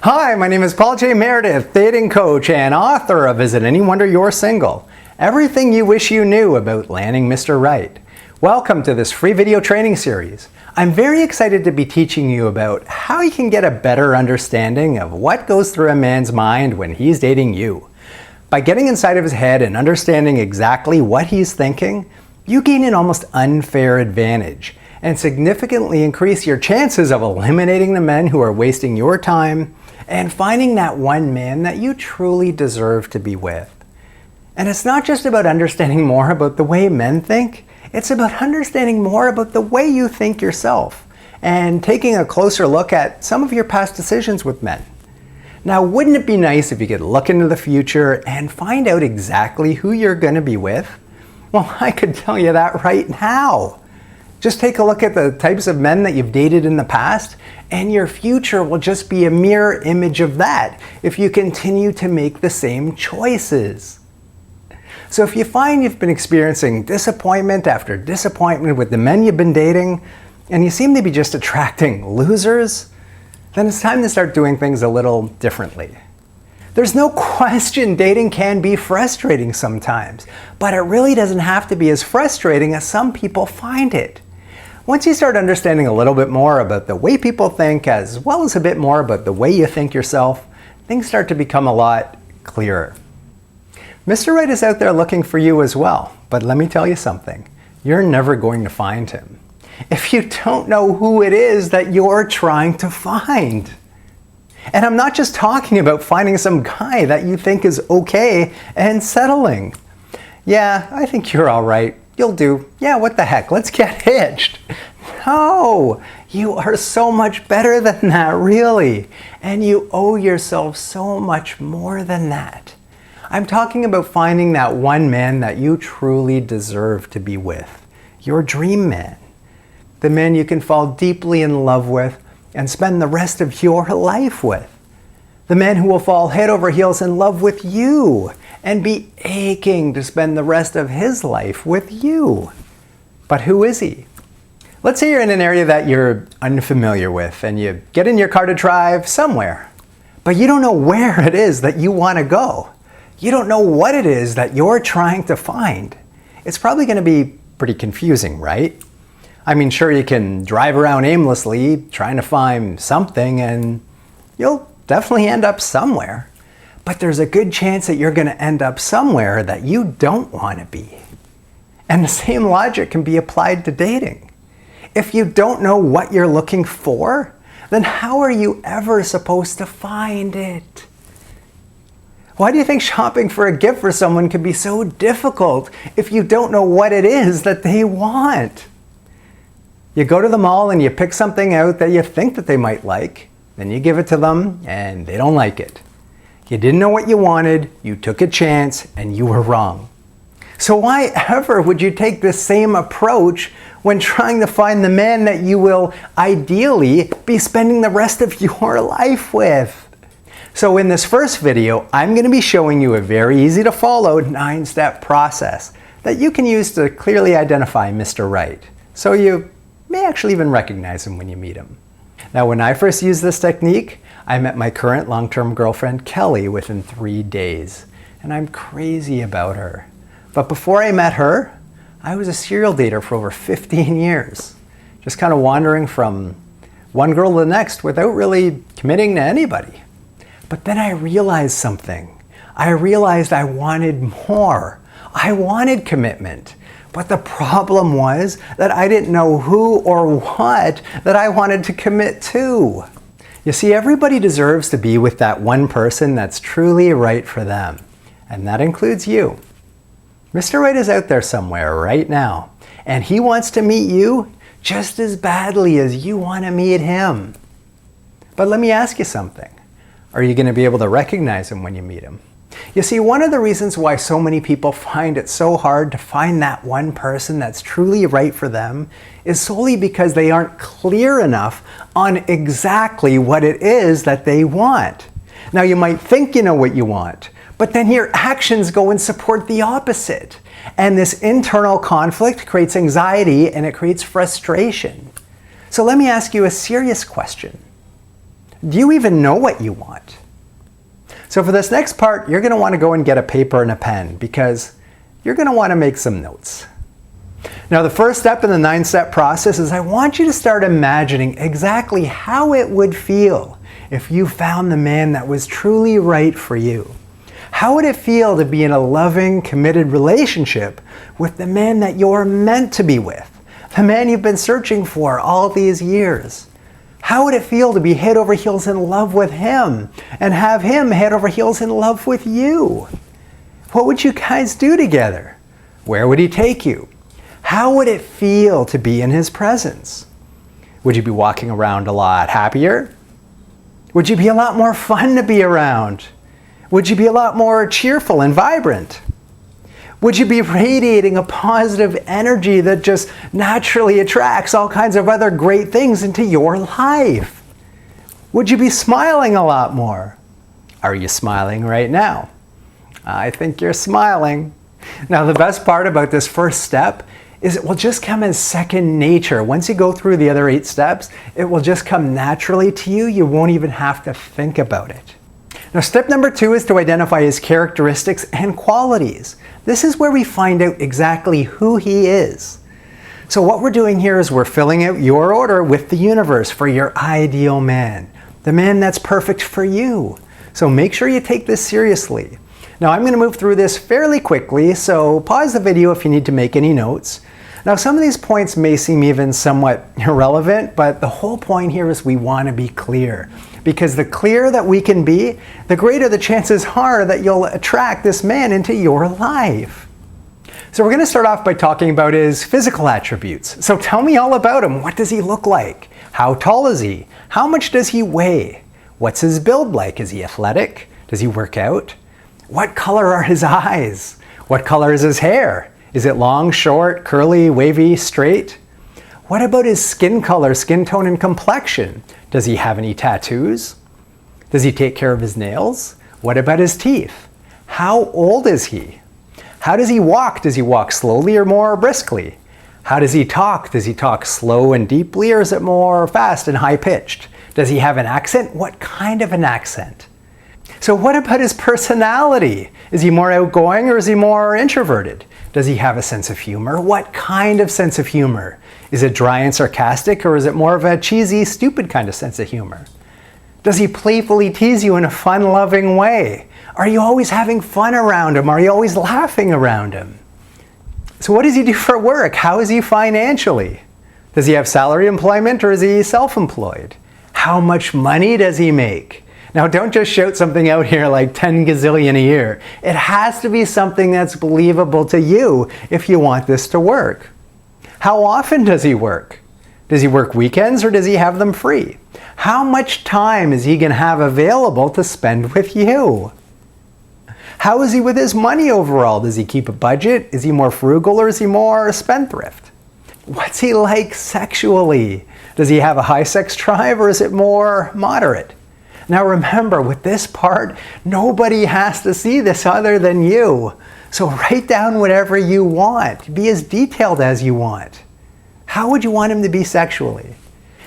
Hi, my name is Paul J. Meredith, dating coach and author of Is It Any Wonder You're Single? Everything you wish you knew about landing Mr. Right. Welcome to this free video training series. I'm very excited to be teaching you about how you can get a better understanding of what goes through a man's mind when he's dating you. By getting inside of his head and understanding exactly what he's thinking, you gain an almost unfair advantage and significantly increase your chances of eliminating the men who are wasting your time and finding that one man that you truly deserve to be with. And it's not just about understanding more about the way men think, it's about understanding more about the way you think yourself and taking a closer look at some of your past decisions with men. Now, wouldn't it be nice if you could look into the future and find out exactly who you're going to be with? Well, I could tell you that right now. Just take a look at the types of men that you've dated in the past, and your future will just be a mirror image of that if you continue to make the same choices. So if you find you've been experiencing disappointment after disappointment with the men you've been dating, and you seem to be just attracting losers, then it's time to start doing things a little differently. There's no question dating can be frustrating sometimes, but it really doesn't have to be as frustrating as some people find it. Once you start understanding a little bit more about the way people think, as well as a bit more about the way you think yourself, things start to become a lot clearer. Mr. Right is out there looking for you as well, but let me tell you something. You're never going to find him if you don't know who it is that you're trying to find. And I'm not just talking about finding some guy that you think is okay and settling. Yeah, I think you're all right. You'll do. Yeah, what the heck? Let's get hitched. No, you are so much better than that, really. And you owe yourself so much more than that. I'm talking about finding that one man that you truly deserve to be with. Your dream man. The man you can fall deeply in love with and spend the rest of your life with. The man who will fall head over heels in love with you and be aching to spend the rest of his life with you. But who is he? Let's say you're in an area that you're unfamiliar with and you get in your car to drive somewhere, but you don't know where it is that you want to go. You don't know what it is that you're trying to find. It's probably going to be pretty confusing, right? I mean, sure, you can drive around aimlessly trying to find something and you'll definitely end up somewhere. But there's a good chance that you're going to end up somewhere that you don't want to be. And the same logic can be applied to dating. If you don't know what you're looking for, then how are you ever supposed to find it? Why do you think shopping for a gift for someone can be so difficult if you don't know what it is that they want? You go to the mall and you pick something out that you think that they might like, then you give it to them and they don't like it. You didn't know what you wanted, you took a chance, and you were wrong. So why ever would you take this same approach when trying to find the man that you will ideally be spending the rest of your life with? So in this first video, I'm going to be showing you a very easy to follow 9-step process that you can use to clearly identify Mr. Right. So you may actually even recognize him when you meet him. Now, when I first used this technique, I met my current long-term girlfriend, Kelly, within 3 days. And I'm crazy about her. But before I met her, I was a serial dater for over 15 years. Just kind of wandering from one girl to the next without really committing to anybody. But then I realized something. I realized I wanted more. I wanted commitment. But the problem was that I didn't know who or what that I wanted to commit to. You see, everybody deserves to be with that one person that's truly right for them. And that includes you. Mr. Right is out there somewhere right now. And he wants to meet you just as badly as you want to meet him. But let me ask you something. Are you going to be able to recognize him when you meet him? You see, one of the reasons why so many people find it so hard to find that one person that's truly right for them is solely because they aren't clear enough on exactly what it is that they want. Now, you might think you know what you want, but then your actions go and support the opposite. And this internal conflict creates anxiety and it creates frustration. So let me ask you a serious question. Do you even know what you want? So for this next part, you're going to want to go and get a paper and a pen because you're going to want to make some notes. Now, the first step in the 9-step process is I want you to start imagining exactly how it would feel if you found the man that was truly right for you. How would it feel to be in a loving, committed relationship with the man that you're meant to be with, the man you've been searching for all these years? How would it feel to be head over heels in love with him and have him head over heels in love with you? What would you guys do together? Where would he take you? How would it feel to be in his presence? Would you be walking around a lot happier? Would you be a lot more fun to be around? Would you be a lot more cheerful and vibrant? Would you be radiating a positive energy that just naturally attracts all kinds of other great things into your life? Would you be smiling a lot more? Are you smiling right now? I think you're smiling. Now, the best part about this first step is it will just come as second nature. Once you go through the other 8 steps, it will just come naturally to you. You won't even have to think about it. Now, step number 2 is to identify his characteristics and qualities. This is where we find out exactly who he is. So what we're doing here is we're filling out your order with the universe for your ideal man, the man that's perfect for you. So make sure you take this seriously. Now, I'm going to move through this fairly quickly, so pause the video if you need to make any notes. Now, some of these points may seem even somewhat irrelevant, but the whole point here is we want to be clear. Because the clearer that we can be, the greater the chances are that you'll attract this man into your life. So we're going to start off by talking about his physical attributes. So tell me all about him. What does he look like? How tall is he? How much does he weigh? What's his build like? Is he athletic? Does he work out? What color are his eyes? What color is his hair? Is it long, short, curly, wavy, straight? What about his skin color, skin tone, and complexion? Does he have any tattoos? Does he take care of his nails? What about his teeth? How old is he? How does he walk? Does he walk slowly or more briskly? How does he talk? Does he talk slow and deeply, or is it more fast and high-pitched? Does he have an accent? What kind of an accent? So what about his personality? Is he more outgoing or is he more introverted? Does he have a sense of humor? What kind of sense of humor? Is it dry and sarcastic, or is it more of a cheesy, stupid kind of sense of humor? Does he playfully tease you in a fun, loving way? Are you always having fun around him? Are you always laughing around him? So what does he do for work? How is he financially? Does he have salary employment or is he self-employed? How much money does he make? Now, don't just shout something out here like 10 gazillion a year. It has to be something that's believable to you if you want this to work. How often does he work? Does he work weekends or does he have them free? How much time is he going to have available to spend with you? How is he with his money overall? Does he keep a budget? Is he more frugal or is he more spendthrift? What's he like sexually? Does he have a high sex drive or is it more moderate? Now remember, with this part, nobody has to see this other than you. So write down whatever you want. Be as detailed as you want. How would you want him to be sexually?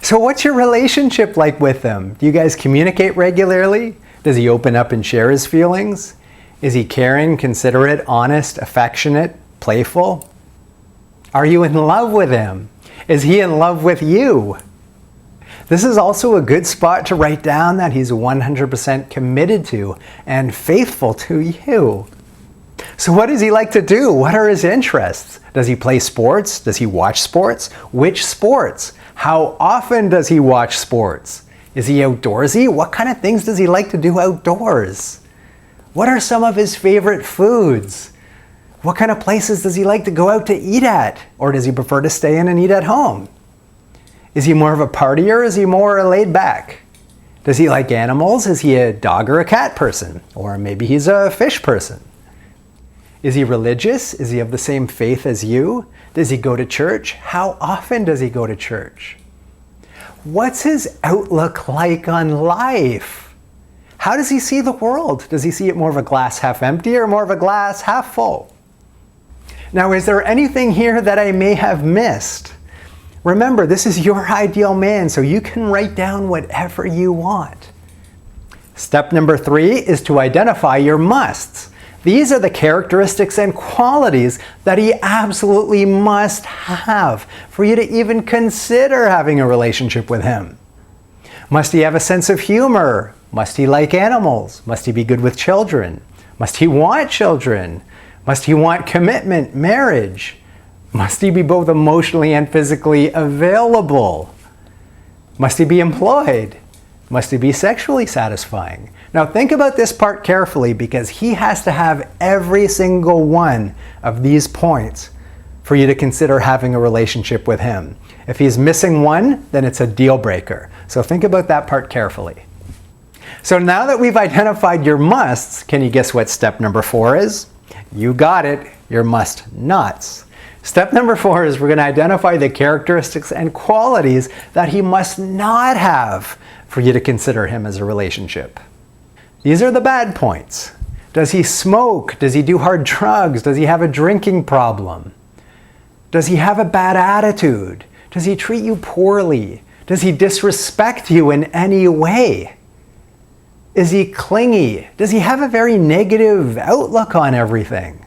So what's your relationship like with him? Do you guys communicate regularly? Does he open up and share his feelings? Is he caring, considerate, honest, affectionate, playful? Are you in love with him? Is he in love with you? This is also a good spot to write down that he's 100% committed to and faithful to you. So what does he like to do? What are his interests? Does he play sports? Does he watch sports? Which sports? How often does he watch sports? Is he outdoorsy? What kind of things does he like to do outdoors? What are some of his favorite foods? What kind of places does he like to go out to eat at? Or does he prefer to stay in and eat at home? Is he more of a partier or is he more laid back? Does he like animals? Is he a dog or a cat person? Or maybe he's a fish person. Is he religious? Is he of the same faith as you? Does he go to church? How often does he go to church? What's his outlook like on life? How does he see the world? Does he see it more of a glass half empty or more of a glass half full? Now, is there anything here that I may have missed? Remember, this is your ideal man, so you can write down whatever you want. Step number 3 is to identify your musts. These are the characteristics and qualities that he absolutely must have for you to even consider having a relationship with him. Must he have a sense of humor? Must he like animals? Must he be good with children? Must he want children? Must he want commitment, marriage? Must he be both emotionally and physically available? Must he be employed? Must he be sexually satisfying? Now think about this part carefully, because he has to have every single one of these points for you to consider having a relationship with him. If he's missing one, then it's a deal breaker. So think about that part carefully. So now that we've identified your musts, can you guess what step number 4 is? You got it, your must nots. Step number 4 is we're going to identify the characteristics and qualities that he must not have for you to consider him as a relationship. These are the bad points. Does he smoke? Does he do hard drugs? Does he have a drinking problem? Does he have a bad attitude? Does he treat you poorly? Does he disrespect you in any way? Is he clingy? Does he have a very negative outlook on everything?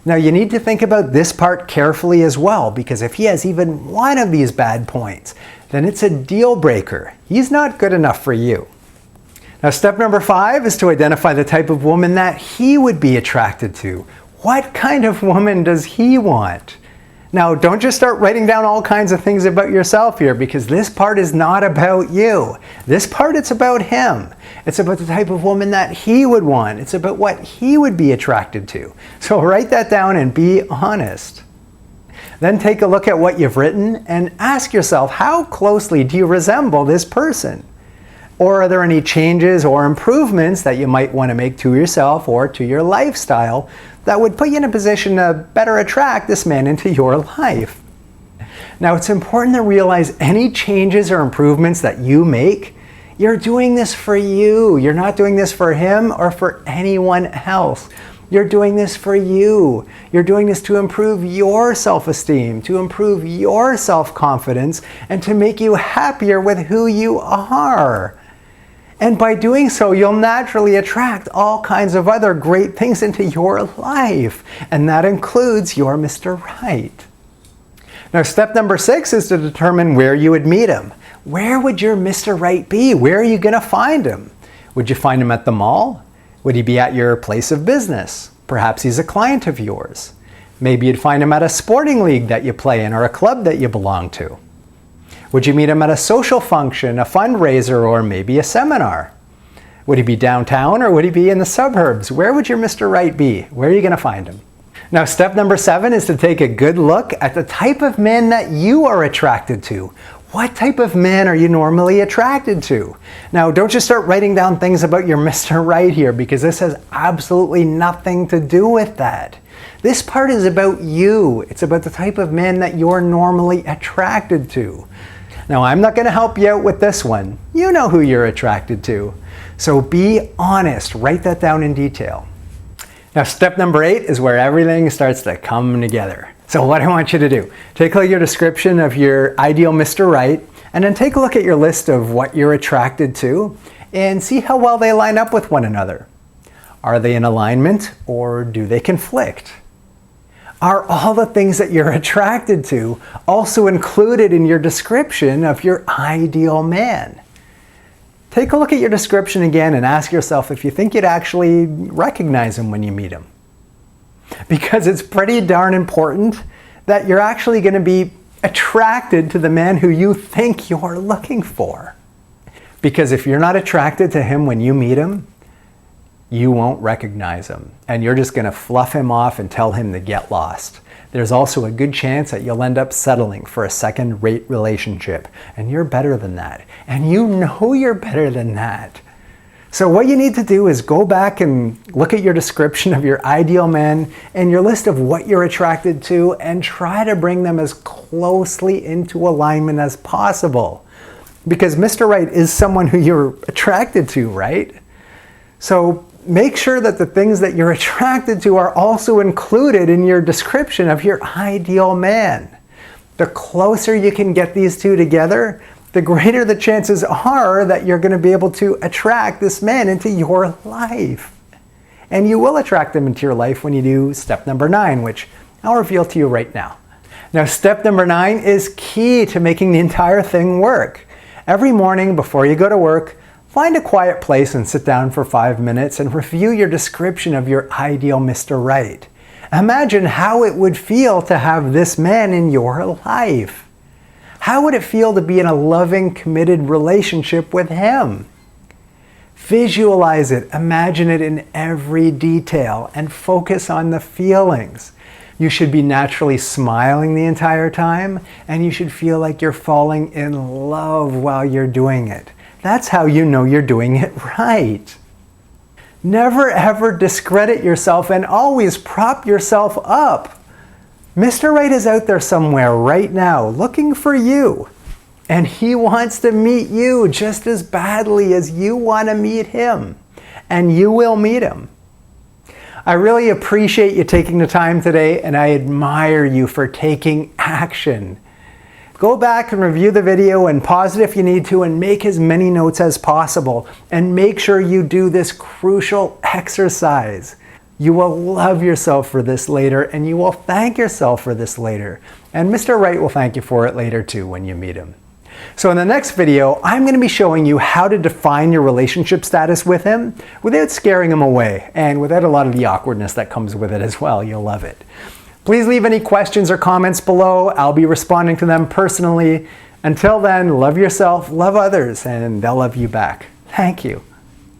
Now you need to think about this part carefully as well, because if he has even one of these bad points, then it's a deal breaker. He's not good enough for you. Now step number 5 is to identify the type of woman that he would be attracted to. What kind of woman does he want? Now don't just start writing down all kinds of things about yourself here, because this part is not about you. This part, it's about him. It's about the type of woman that he would want. It's about what he would be attracted to. So write that down and be honest. Then take a look at what you've written and ask yourself, how closely do you resemble this person? Or are there any changes or improvements that you might want to make to yourself or to your lifestyle that would put you in a position to better attract this man into your life? Now it's important to realize any changes or improvements that you make, you're doing this for you. You're not doing this for him or for anyone else. You're doing this for you. You're doing this to improve your self-esteem, to improve your self-confidence, and to make you happier with who you are. And by doing so, you'll naturally attract all kinds of other great things into your life. And that includes your Mr. Right. Now, step number 6 is to determine where you would meet him. Where would your Mr. Right be? Where are you going to find him? Would you find him at the mall? Would he be at your place of business? Perhaps he's a client of yours. Maybe you'd find him at a sporting league that you play in or a club that you belong to. Would you meet him at a social function, a fundraiser, or maybe a seminar? Would he be downtown or would he be in the suburbs? Where would your Mr. Right be? Where are you going to find him? Now, step number 7 is to take a good look at the type of men that you are attracted to. What type of men are you normally attracted to? Now, don't just start writing down things about your Mr. Right here, because this has absolutely nothing to do with that. This part is about you. It's about the type of men that you're normally attracted to. Now, I'm not going to help you out with this one. You know who you're attracted to. So be honest. Write that down in detail. Now, step number 8 is where everything starts to come together. So what I want you to do, take a look at your description of your ideal Mr. Right, and then take a look at your list of what you're attracted to and see how well they line up with one another. Are they in alignment or do they conflict? Are all the things that you're attracted to also included in your description of your ideal man? Take a look at your description again and ask yourself if you think you'd actually recognize him when you meet him. Because it's pretty darn important that you're actually going to be attracted to the man who you think you're looking for. Because if you're not attracted to him when you meet him, you won't recognize him. And you're just going to fluff him off and tell him to get lost. There's also a good chance that you'll end up settling for a second-rate relationship. And you're better than that. And you know you're better than that. So what you need to do is go back and look at your description of your ideal man and your list of what you're attracted to and try to bring them as closely into alignment as possible. Because Mr. Right is someone who you're attracted to, right? So make sure that the things that you're attracted to are also included in your description of your ideal man. The closer you can get these two together, the greater the chances are that you're going to be able to attract this man into your life. And you will attract them into your life when you do step number 9, which I'll reveal to you right now. Now, step number 9 is key to making the entire thing work. Every morning before you go to work, find a quiet place and sit down for 5 minutes and review your description of your ideal Mr. Right. Imagine how it would feel to have this man in your life. How would it feel to be in a loving, committed relationship with him? Visualize it, imagine it in every detail, and focus on the feelings. You should be naturally smiling the entire time, and you should feel like you're falling in love while you're doing it. That's how you know you're doing it right. Never ever discredit yourself and always prop yourself up. Mr. Right is out there somewhere right now looking for you. And he wants to meet you just as badly as you want to meet him. And you will meet him. I really appreciate you taking the time today, and I admire you for taking action. Go back and review the video and pause it if you need to, and make as many notes as possible. And make sure you do this crucial exercise. You will love yourself for this later, and you will thank yourself for this later. And Mr. Right will thank you for it later too when you meet him. So in the next video, I'm going to be showing you how to define your relationship status with him without scaring him away and without a lot of the awkwardness that comes with it as well. You'll love it. Please leave any questions or comments below. I'll be responding to them personally. Until then, love yourself, love others, and they'll love you back. Thank you.